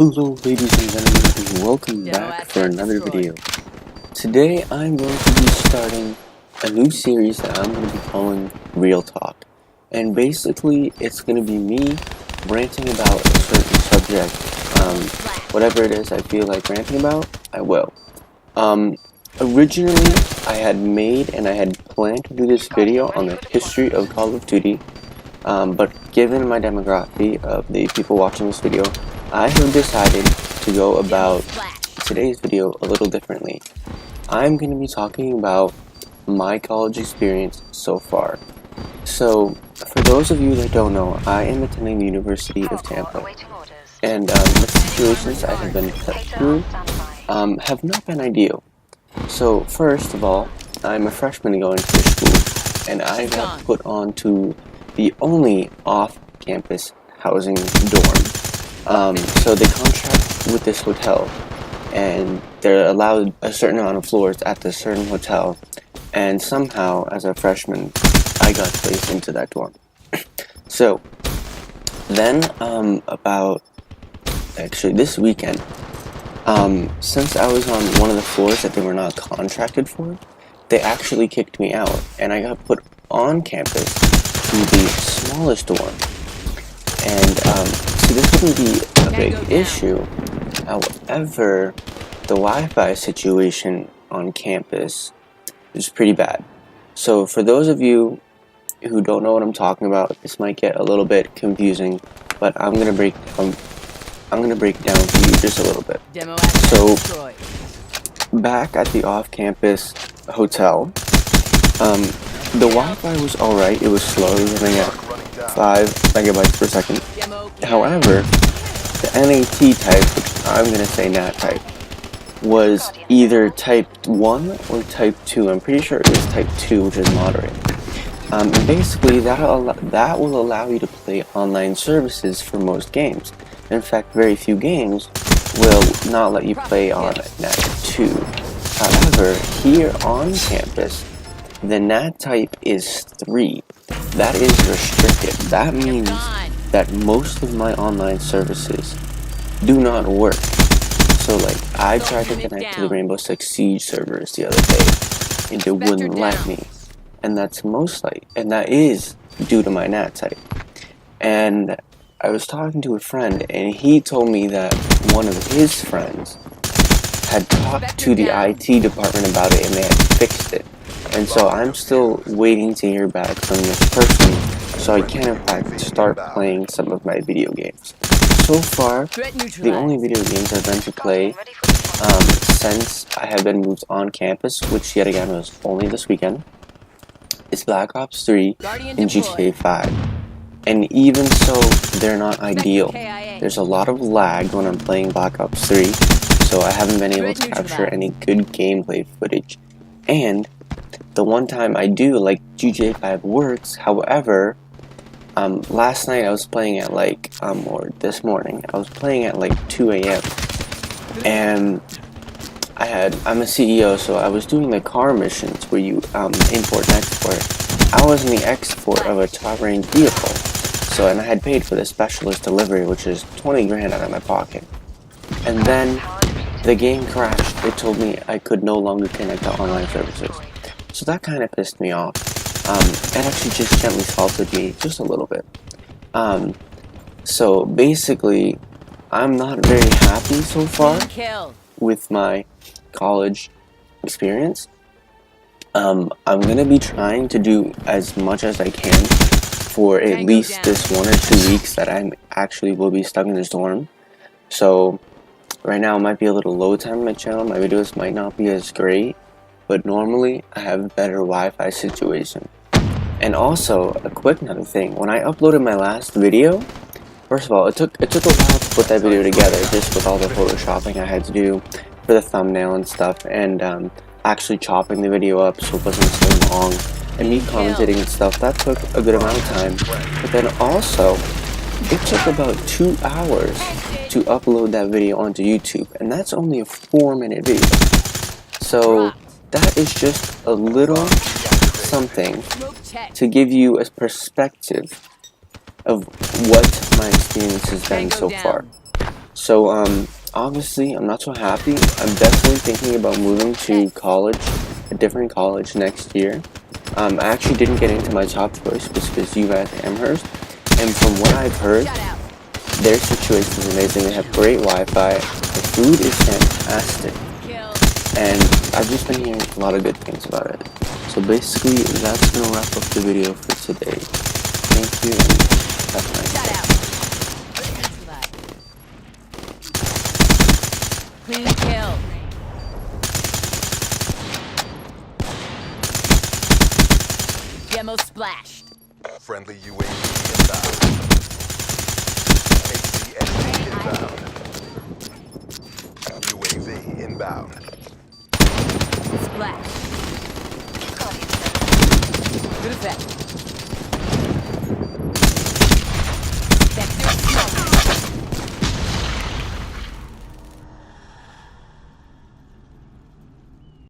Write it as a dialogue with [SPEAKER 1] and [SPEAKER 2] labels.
[SPEAKER 1] Hello ladies and gentlemen, and welcome back for another video. Today I'm going to be starting a new series that I'm going to be calling Real Talk. And basically it's going to be me ranting about a certain subject. Whatever it is I feel like ranting about, I will. Originally I had made and I had planned to do this video on the history of Call of Duty. But given my demography of the people watching this video, I have decided to go about today's video a little differently. I'm going to be talking about my college experience so far. So, for those of you that don't know, I am attending the University of Tampa. And the situations I have been put through have not been ideal. So, first of all, I'm a freshman going to this school, and I got put onto the only off-campus housing dorm. So they contract with this hotel, and they're allowed a certain amount of floors at this certain hotel, and somehow, as a freshman, I got placed into that dorm. So, then, actually this weekend, since I was on one of the floors that they were not contracted for, they actually kicked me out, and I got put on campus to the smallest dorm. And so this wouldn't be a big issue. However, the Wi-Fi situation on campus is pretty bad. So for those of you who don't know what I'm talking about, this might get a little bit confusing, but I'm gonna break it down for you just a little bit. So back at the off-campus hotel, the Wi-Fi was alright. It was slow, it was running at 5 megabytes per second. However, the NAT type, which I'm going to say NAT type, was either type 1 or type 2. I'm pretty sure it was type 2, which is moderate. And basically, that will allow you to play online services for most games. In fact, very few games will not let you play on NAT 2. However, here on campus, the NAT type is 3. That is restricted. That means that most of my online services do not work. So like, I tried to connect to the Rainbow Six Siege servers the other day, and it wouldn't let me. And that is due to my NAT type. And I was talking to a friend, and he told me that one of his friends had talked to the IT department about it, and they had fixed it. And so I'm still waiting to hear back from this person, so I can in fact start playing some of my video games. So far, the only video games I've been to play since I have been moved on campus, which yet again was only this weekend, is Black Ops 3 and GTA 5. And even so, they're not ideal. There's a lot of lag when I'm playing Black Ops 3, so I haven't been able to capture any good gameplay footage. And the one time I do, like, GTA 5 works. However, last night I was playing at like, or this morning, I was playing at like 2 a.m. And I'm a CEO, so I was doing the car missions where you import and export. I was in the export of a top range vehicle. So, and I had paid for the specialist delivery, which is 20 grand out of my pocket. And then the game crashed. It told me I could no longer connect to online services. So that kind of pissed me off. It actually just gently salted me just a little bit. So basically, I'm not very happy so far with my college experience. I'm gonna be trying to do as much as I can for at least this 1 or 2 weeks that I actually will be stuck in this dorm. So right now it might be a little low time on my channel. My videos might not be as great, but normally I have a better Wi-Fi situation. And also, a quick another thing, when I uploaded my last video, first of all, it took a while to put that video together, just with all the photoshopping I had to do for the thumbnail and stuff, and actually chopping the video up so it wasn't so long, and me commentating and stuff. That took a good amount of time. But then also, it took about 2 hours to upload that video onto YouTube, and that's only a 4-minute video. So that is just a little something to give you a perspective of what my experience has been so far. So, obviously, I'm not so happy. I'm definitely thinking about moving to college, a different college next year. I actually didn't get into my top choice because UMass Amherst, and from what I've heard, their situation is amazing. They have great Wi-Fi, the food is fantastic, and I've just been hearing a lot of good things about it. So basically, that's gonna wrap up the video for today. Thank you, and have a nice day.
[SPEAKER 2] Clean kill. Demo splashed.
[SPEAKER 3] Friendly UAV inbound. ACSC inbound. UAV inbound.